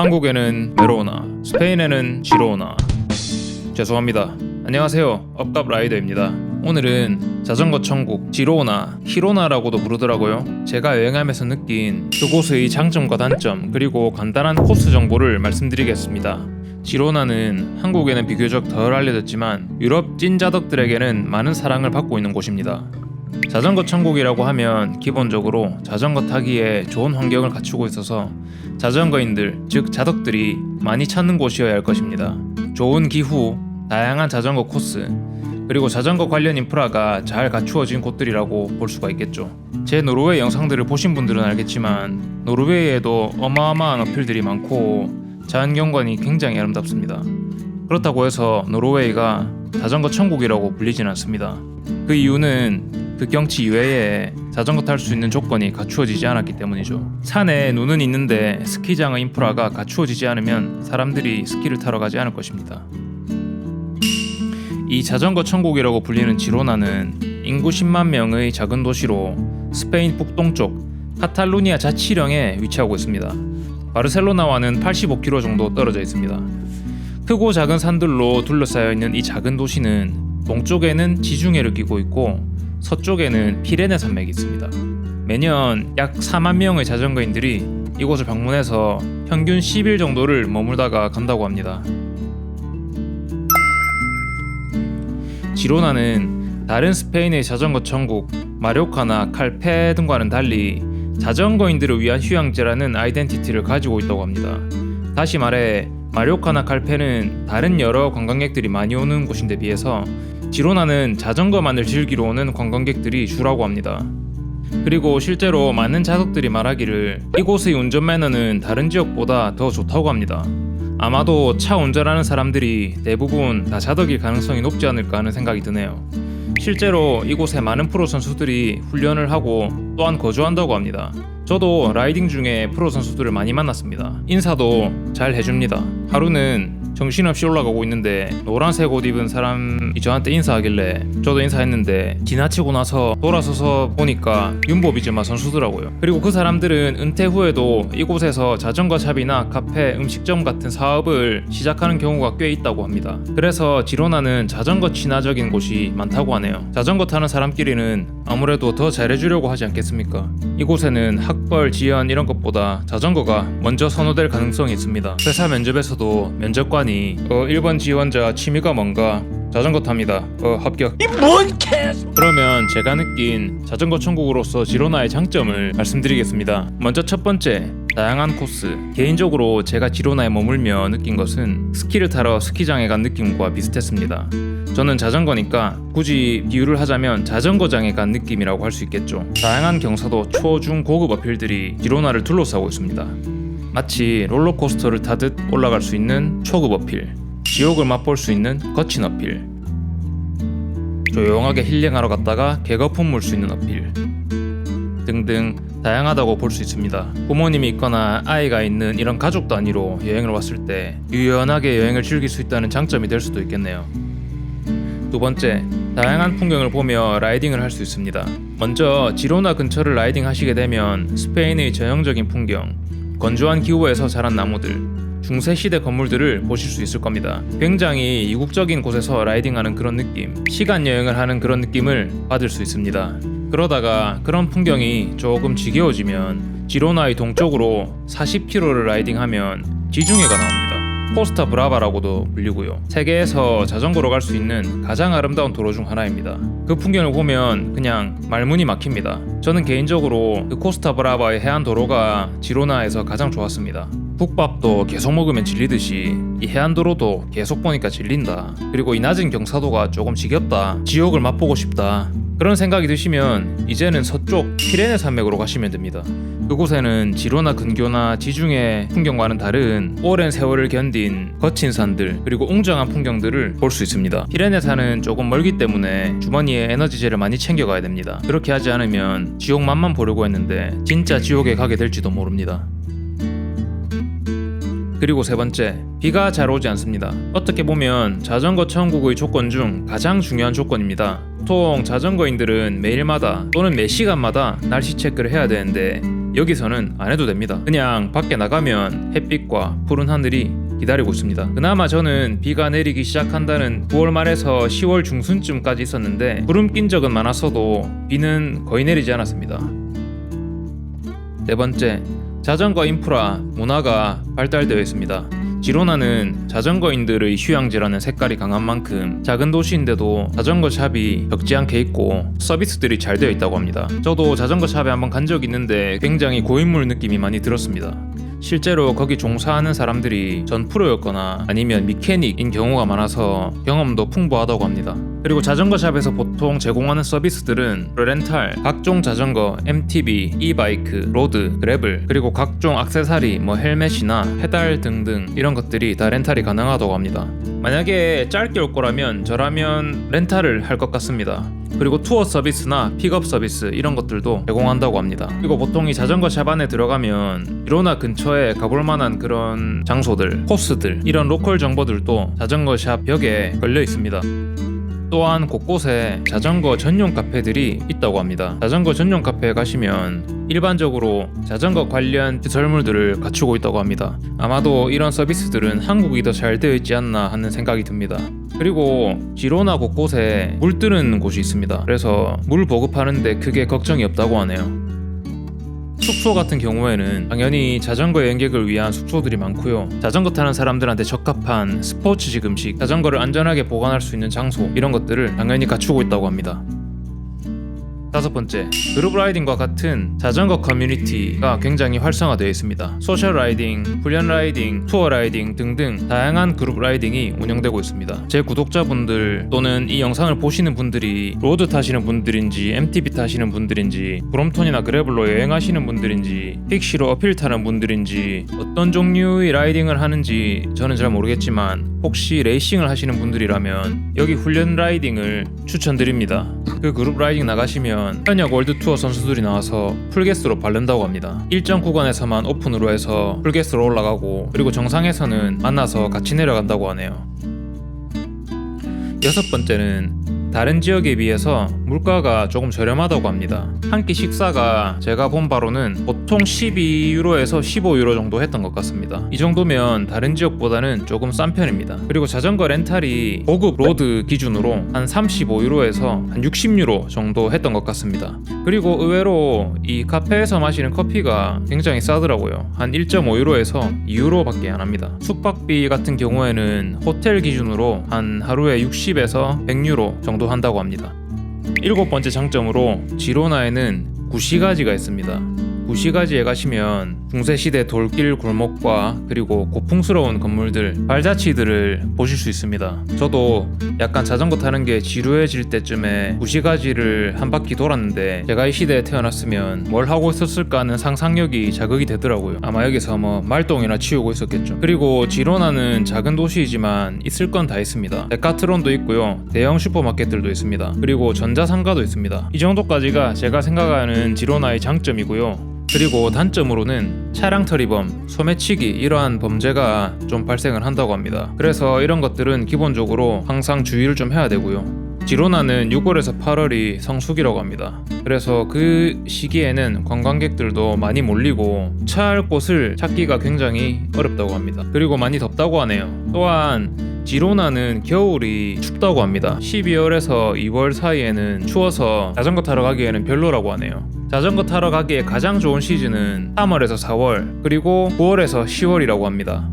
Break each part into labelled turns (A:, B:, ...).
A: 한국에는 메로나, 스페인에는 지로나. 죄송합니다. 안녕하세요. 업갑 라이더입니다. 오늘은 자전거 천국 지로나, 히로나라고도 부르더라고요. 제가 여행하면서 느낀 그곳의 장점과 단점, 그리고 간단한 코스 정보를 말씀드리겠습니다. 지로나는 한국에는 비교적 덜 알려졌지만 유럽 찐자덕들에게는 많은 사랑을 받고 있는 곳입니다. 자전거 천국이라고 하면 기본적으로 자전거 타기에 좋은 환경을 갖추고 있어서 자전거인들, 즉 자덕들이 많이 찾는 곳이어야 할 것입니다. 좋은 기후, 다양한 자전거 코스, 그리고 자전거 관련 인프라가 잘 갖추어진 곳들이라고 볼 수가 있겠죠. 제 노르웨이 영상들을 보신 분들은 알겠지만 노르웨이에도 어마어마한 어필들이 많고 자연경관이 굉장히 아름답습니다. 그렇다고 해서 노르웨이가 자전거 천국이라고 불리진 않습니다. 그 이유는 그 경치 이외에 자전거 탈 수 있는 조건이 갖추어지지 않았기 때문이죠. 산에 눈은 있는데 스키장의 인프라가 갖추어지지 않으면 사람들이 스키를 타러 가지 않을 것입니다. 이 자전거 천국이라고 불리는 지로나는 인구 10만 명의 작은 도시로 스페인 북동쪽 카탈루니아 자치령에 위치하고 있습니다. 바르셀로나와는 85km 정도 떨어져 있습니다. 크고 작은 산들로 둘러싸여 있는 이 작은 도시는 동쪽에는 지중해를 끼고 있고 서쪽에는 피레네 산맥이 있습니다. 매년 약 4만 명의 자전거인들이 이곳을 방문해서 평균 10일 정도를 머물다가 간다고 합니다. 지로나는 다른 스페인의 자전거 천국 마료카나 칼페 등과는 달리 자전거인들을 위한 휴양지라는 아이덴티티를 가지고 있다고 합니다. 다시 말해 마료카나 칼페는 다른 여러 관광객들이 많이 오는 곳인데 비해서 지로나는 자전거만을 즐기러 오는 관광객들이 주라고 합니다. 그리고 실제로 많은 자덕들이 말하기를 이곳의 운전 매너는 다른 지역보다 더 좋다고 합니다. 아마도 차 운전하는 사람들이 대부분 다 자덕일 가능성이 높지 않을까 하는 생각이 드네요. 실제로 이곳에 많은 프로 선수들이 훈련을 하고 또한 거주한다고 합니다. 저도 라이딩 중에 프로 선수들을 많이 만났습니다. 인사도 잘 해줍니다. 하루는 정신없이 올라가고 있는데 노란색 옷 입은 사람이 저한테 인사하길래 저도 인사했는데 지나치고 나서 돌아서서 보니까 윤보비즈마 선수더라고요. 그리고 그 사람들은 은퇴 후에도 이곳에서 자전거 샵이나 카페, 음식점 같은 사업을 시작하는 경우가 꽤 있다고 합니다. 그래서 지로나는 자전거 친화적인 곳이 많다고 하네요. 자전거 타는 사람끼리는 아무래도 더 잘해주려고 하지 않겠습니까? 이곳에는 학벌, 지연 이런 것보다 자전거가 먼저 선호될 가능성이 있습니다. 회사 면접에서도 면접관이 1번 지원자 취미가 뭔가? 자전거 탑니다. 합격. 이 뭔 개소? 그러면 제가 느낀 자전거 천국으로서 지로나의 장점을 말씀드리겠습니다. 먼저 첫 번째, 다양한 코스. 개인적으로 제가 지로나에 머물며 느낀 것은 스키를 타러 스키장에 간 느낌과 비슷했습니다. 저는 자전거니까 굳이 비유를 하자면 자전거장에 간 느낌이라고 할 수 있겠죠. 다양한 경사도 초, 중, 고급 어필들이 지로나를 둘러싸고 있습니다. 마치 롤러코스터를 타듯 올라갈 수 있는 초급 어필, 지옥을 맛볼 수 있는 거친 어필, 조용하게 힐링하러 갔다가 개거품 물 수 있는 어필 등등 다양하다고 볼 수 있습니다. 부모님이 있거나 아이가 있는 이런 가족 단위로 여행을 왔을 때 유연하게 여행을 즐길 수 있다는 장점이 될 수도 있겠네요. 두 번째, 다양한 풍경을 보며 라이딩을 할 수 있습니다. 먼저 지로나 근처를 라이딩 하시게 되면 스페인의 전형적인 풍경, 건조한 기후에서 자란 나무들, 중세시대 건물들을 보실 수 있을 겁니다. 굉장히 이국적인 곳에서 라이딩하는 그런 느낌, 시간 여행을 하는 그런 느낌을 받을 수 있습니다. 그러다가 그런 풍경이 조금 지겨워지면 지로나의 동쪽으로 40km를 라이딩하면 지중해가 나옵니다. 코스타 브라바라고도 불리고요. 세계에서 자전거로 갈 수 있는 가장 아름다운 도로 중 하나입니다. 그 풍경을 보면 그냥 말문이 막힙니다. 저는 개인적으로 그 코스타 브라바의 해안 도로가 지로나에서 가장 좋았습니다. 국밥도 계속 먹으면 질리듯이 이 해안도로도 계속 보니까 질린다. 그리고 이 낮은 경사도가 조금 지겹다. 지옥을 맛보고 싶다. 그런 생각이 드시면 이제는 서쪽 피레네 산맥으로 가시면 됩니다. 그곳에는 지로나 근교나 지중해 풍경과는 다른 오랜 세월을 견딘 거친 산들 그리고 웅장한 풍경들을 볼 수 있습니다. 피레네 산은 조금 멀기 때문에 주머니에 에너지젤을 많이 챙겨가야 됩니다. 그렇게 하지 않으면 지옥 맛만 보려고 했는데 진짜 지옥에 가게 될지도 모릅니다. 그리고 세 번째, 비가 잘 오지 않습니다. 어떻게 보면 자전거 천국의 조건 중 가장 중요한 조건입니다. 보통 자전거인들은 매일마다 또는 매 시간마다 날씨 체크를 해야 되는데 여기서는 안 해도 됩니다. 그냥 밖에 나가면 햇빛과 푸른 하늘이 기다리고 있습니다. 그나마 저는 비가 내리기 시작한다는 9월 말에서 10월 중순쯤까지 있었는데 구름 낀 적은 많았어도 비는 거의 내리지 않았습니다. 네 번째, 자전거 인프라 문화가 발달되어 있습니다. 지로나는 자전거인들의 휴양지라는 색깔이 강한 만큼 작은 도시인데도 자전거 샵이 적지 않게 있고 서비스들이 잘 되어 있다고 합니다. 저도 자전거 샵에 한번 간 적이 있는데 굉장히 고인물 느낌이 많이 들었습니다. 실제로 거기 종사하는 사람들이 전 프로였거나 아니면 미케닉인 경우가 많아서 경험도 풍부하다고 합니다. 그리고 자전거 샵에서 보통 제공하는 서비스들은 렌탈, 각종 자전거, MTB, e-바이크, 로드, 그래블, 그리고 각종 액세서리, 헬멧이나 페달 등등 이런 것들이 다 렌탈이 가능하다고 합니다. 만약에 짧게 올 거라면 저라면 렌탈을 할 것 같습니다. 그리고 투어 서비스나 픽업 서비스 이런 것들도 제공한다고 합니다. 그리고 보통 이 자전거 샵 안에 들어가면 지로나 근처에 가볼 만한 그런 장소들, 코스들 이런 로컬 정보들도 자전거 샵 벽에 걸려 있습니다. 또한 곳곳에 자전거 전용 카페들이 있다고 합니다. 자전거 전용 카페에 가시면 일반적으로 자전거 관련 시설물들을 갖추고 있다고 합니다. 아마도 이런 서비스들은 한국이 더 잘 되어 있지 않나 하는 생각이 듭니다. 그리고 지로나 곳곳에 물 뜨는 곳이 있습니다. 그래서 물 보급하는데 크게 걱정이 없다고 하네요. 숙소 같은 경우에는 당연히 자전거 여행객을 위한 숙소들이 많고요. 자전거 타는 사람들한테 적합한 스포츠식 음식, 자전거를 안전하게 보관할 수 있는 장소 이런 것들을 당연히 갖추고 있다고 합니다. 다섯 번째, 그룹 라이딩과 같은 자전거 커뮤니티가 굉장히 활성화되어 있습니다. 소셜 라이딩, 훈련 라이딩, 투어 라이딩 등등 다양한 그룹 라이딩이 운영되고 있습니다. 제 구독자분들 또는 이 영상을 보시는 분들이 로드 타시는 분들인지 MTB 타시는 분들인지 브롬톤이나 그래블로 여행하시는 분들인지 픽시로 어필 타는 분들인지 어떤 종류의 라이딩을 하는지 저는 잘 모르겠지만 혹시 레이싱을 하시는 분들이라면 여기 훈련 라이딩을 추천드립니다. 그 그룹 라이딩 나가시면 현역 월드 투어 선수들이 나와서 풀게스로 바른다고 합니다. 일정 구간에서만 오픈으로 해서 풀게스로 올라가고 그리고 정상에서는 만나서 같이 내려간다고 하네요. 여섯 번째는 다른 지역에 비해서 물가가 조금 저렴하다고 합니다. 한 끼 식사가 제가 본 바로는 보통 12유로에서 15유로 정도 했던 것 같습니다. 이 정도면 다른 지역보다는 조금 싼 편입니다. 그리고 자전거 렌탈이 고급 로드 기준으로 한 35유로에서 한 60유로 정도 했던 것 같습니다. 그리고 의외로 이 카페에서 마시는 커피가 굉장히 싸더라고요. 한 1.5유로에서 2유로밖에 안 합니다. 숙박비 같은 경우에는 호텔 기준으로 한 하루에 60에서 100유로 정도 한다고 합니다. 일곱 번째 장점으로 지로나에는 구시가지가 있습니다. 구시가지에 가시면 중세시대 돌길 골목과 그리고 고풍스러운 건물들, 발자취들을 보실 수 있습니다. 저도 약간 자전거 타는 게 지루해질 때쯤에 구시가지를 한 바퀴 돌았는데 제가 이 시대에 태어났으면 뭘 하고 있었을까 하는 상상력이 자극이 되더라고요. 아마 여기서 말똥이나 치우고 있었겠죠. 그리고 지로나는 작은 도시이지만 있을 건 다 있습니다. 데카트론도 있고요. 대형 슈퍼마켓들도 있습니다. 그리고 전자상가도 있습니다. 이 정도까지가 제가 생각하는 지로나의 장점이고요. 그리고 단점으로는 차량 처리범, 소매치기 이러한 범죄가 좀 발생을 한다고 합니다. 그래서 이런 것들은 기본적으로 항상 주의를 좀 해야 되고요. 지로나는 6월에서 8월이 성수기라고 합니다. 그래서 그 시기에는 관광객들도 많이 몰리고 주차할 곳을 찾기가 굉장히 어렵다고 합니다. 그리고 많이 덥다고 하네요. 또한 지로나는 겨울이 춥다고 합니다. 12월에서 2월 사이에는 추워서 자전거 타러 가기에는 별로라고 하네요. 자전거 타러 가기에 가장 좋은 시즌은 3월에서 4월 그리고 9월에서 10월이라고 합니다.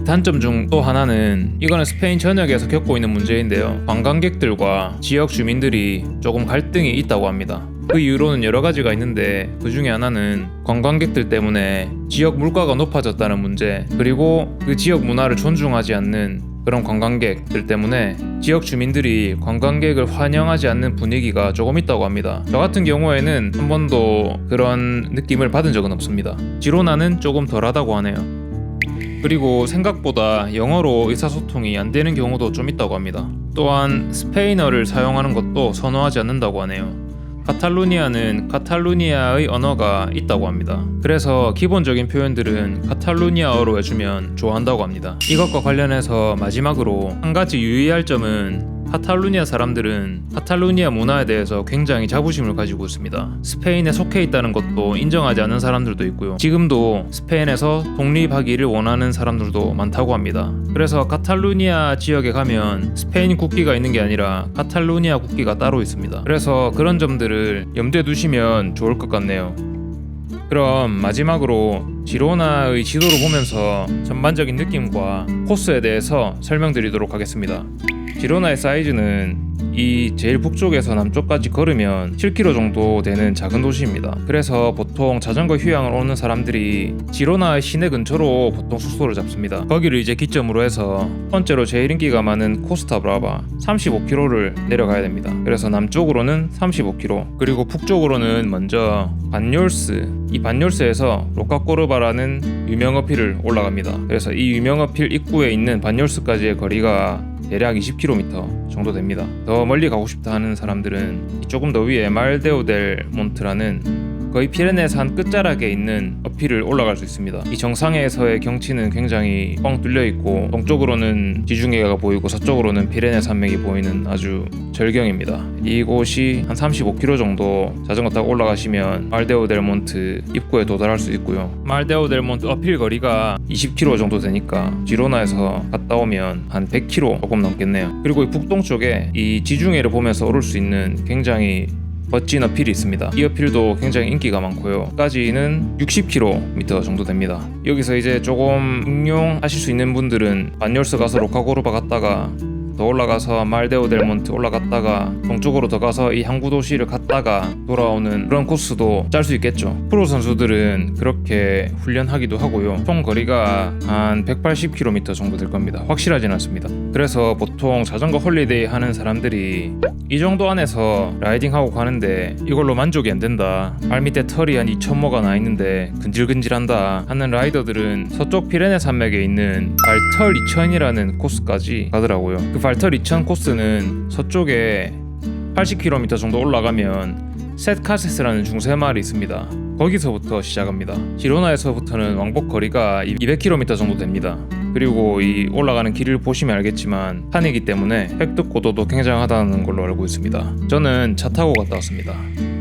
A: 단점 중 또 하나는 이거는 스페인 전역에서 겪고 있는 문제인데요. 관광객들과 지역 주민들이 조금 갈등이 있다고 합니다. 그 이유로는 여러 가지가 있는데 그 중에 하나는 관광객들 때문에 지역 물가가 높아졌다는 문제, 그리고 그 지역 문화를 존중하지 않는 그런 관광객들 때문에 지역 주민들이 관광객을 환영하지 않는 분위기가 조금 있다고 합니다. 저 같은 경우에는 한 번도 그런 느낌을 받은 적은 없습니다. 지로나는 조금 덜하다고 하네요. 그리고 생각보다 영어로 의사소통이 안 되는 경우도 좀 있다고 합니다. 또한 스페인어를 사용하는 것도 선호하지 않는다고 하네요. 카탈루니아는 카탈루니아의 언어가 있다고 합니다. 그래서 기본적인 표현들은 카탈루니아어로 해주면 좋아한다고 합니다. 이것과 관련해서 마지막으로 한 가지 유의할 점은 카탈루니아 사람들은 카탈루니아 문화에 대해서 굉장히 자부심을 가지고 있습니다. 스페인에 속해 있다는 것도 인정하지 않는 사람들도 있고요. 지금도 스페인에서 독립하기를 원하는 사람들도 많다고 합니다. 그래서 카탈루니아 지역에 가면 스페인 국기가 있는 게 아니라 카탈루니아 국기가 따로 있습니다. 그래서 그런 점들을 염두에 두시면 좋을 것 같네요. 그럼 마지막으로 지로나의 지도를 보면서 전반적인 느낌과 코스에 대해서 설명드리도록 하겠습니다. 지로나의 사이즈는 이 제일 북쪽에서 남쪽까지 걸으면 7km 정도 되는 작은 도시입니다. 그래서 보통 자전거 휴양을 오는 사람들이 지로나의 시내 근처로 보통 숙소를 잡습니다. 거기를 이제 기점으로 해서 첫 번째로 제일 인기가 많은 코스타 브라바 35km를 내려가야 됩니다. 그래서 남쪽으로는 35km, 그리고 북쪽으로는 먼저 반열스, 이 반열스에서 로카꼬르바라는 유명 어필을 올라갑니다. 그래서 이 유명 어필 입구에 있는 반열스까지의 거리가 대략 20km 정도 됩니다. 더 멀리 가고 싶다 하는 사람들은 조금 더 위에 말데오델 몬트라는 거의 피레네 산 끝자락에 있는 어필을 올라갈 수 있습니다. 이 정상에서의 경치는 굉장히 뻥 뚫려 있고 동쪽으로는 지중해가 보이고 서쪽으로는 피레네 산맥이 보이는 아주 절경입니다. 이곳이 한 35km 정도 자전거 타고 올라가시면 말데오델 몬트 입구에 도달할 수 있고요. 말데오델 몬트 어필 거리가 20km 정도 되니까 지로나에서 갔다 오면 한 100km 조금 넘겠네요. 그리고 이 북동쪽에 이 지중해를 보면서 오를 수 있는 굉장히 멋진 어필이 있습니다. 이 어필도 굉장히 인기가 많고요. 까지는 60km 정도 됩니다. 여기서 이제 조금 응용하실 수 있는 분들은 반열스 가서 로카고르바 갔다가 더 올라가서 말데오델 몬트 올라갔다가 동쪽으로 더 가서 이 항구 도시를 갔다가 돌아오는 그런 코스도 짤 수 있겠죠. 프로 선수들은 그렇게 훈련하기도 하고요. 총 거리가 한 180km 정도 될 겁니다. 확실하진 않습니다. 그래서 보통 자전거 홀리데이 하는 사람들이 이 정도 안에서 라이딩하고 가는데 이걸로 만족이 안 된다, 발밑에 털이 한 2,000모가 나 있는데 근질근질한다 하는 라이더들은 서쪽 피레네 산맥에 있는 발털 2000이라는 코스까지 가더라고요. 그 발털 2000 코스는 서쪽에 80km 정도 올라가면 셋카세스라는 중세 마을이 있습니다. 거기서부터 시작합니다. 지로나에서부터는 왕복 거리가 200km 정도 됩니다. 그리고 이 올라가는 길을 보시면 알겠지만 산이기 때문에 획득고도도 굉장하다는 걸로 알고 있습니다. 저는 차 타고 갔다 왔습니다.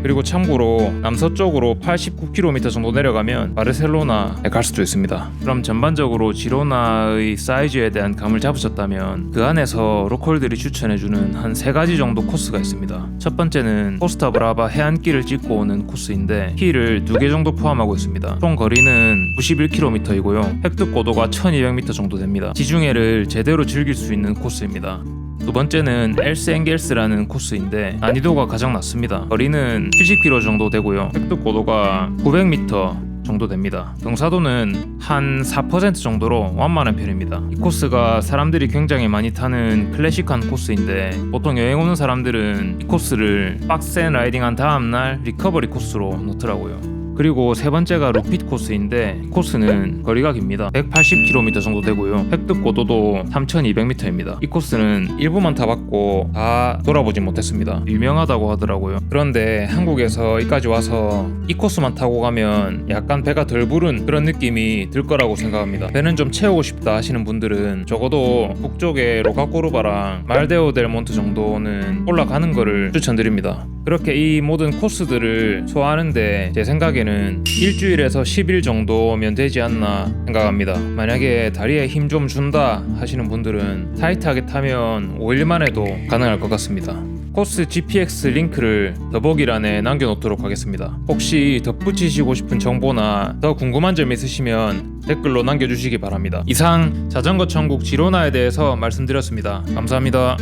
A: 그리고 참고로 남서쪽으로 89km 정도 내려가면 바르셀로나에 갈 수도 있습니다. 그럼 전반적으로 지로나의 사이즈에 대한 감을 잡으셨다면 그 안에서 로컬들이 추천해주는 한 3가지 정도 코스가 있습니다. 첫 번째는 코스타 브라바 해안길을 찍고 오는 코스인데 힐을 2개 정도 포함하고 있습니다. 총 거리는 91km이고요. 획득고도가 1200m 정도 됩니다. 지중해를 제대로 즐길 수 있는 코스입니다. 두 번째는 엘스엥겔스라는 코스인데 난이도가 가장 낮습니다. 거리는 70km 정도 되고요. 획득고도가 900m 정도 됩니다. 경사도는 한 4% 정도로 완만한 편입니다. 이 코스가 사람들이 굉장히 많이 타는 클래식한 코스인데 보통 여행 오는 사람들은 이 코스를 빡센 라이딩한 다음날 리커버리 코스로 놓더라고요. 그리고 세 번째가 루핏 코스인데 이 코스는 거리가 깁니다. 180km 정도 되고요. 획득고도도 3200m입니다. 이 코스는 일부만 타봤고 다 돌아보진 못했습니다. 유명하다고 하더라고요. 그런데 한국에서 여기까지 와서 이 코스만 타고 가면 약간 배가 덜 부른 그런 느낌이 들 거라고 생각합니다. 배는 좀 채우고 싶다 하시는 분들은 적어도 북쪽에 로카코르바랑 말데오델 몬트 정도는 올라가는 거를 추천드립니다. 그렇게 이 모든 코스들을 소화하는데 제 생각에는 일주일에서 10일 정도면 되지 않나 생각합니다. 만약에 다리에 힘 좀 준다 하시는 분들은 타이트하게 타면 5일만 해도 가능할 것 같습니다. 코스 GPX 링크를 더보기란에 남겨놓도록 하겠습니다. 혹시 덧붙이시고 싶은 정보나 더 궁금한 점 있으시면 댓글로 남겨주시기 바랍니다. 이상 자전거 천국 지로나에 대해서 말씀드렸습니다. 감사합니다.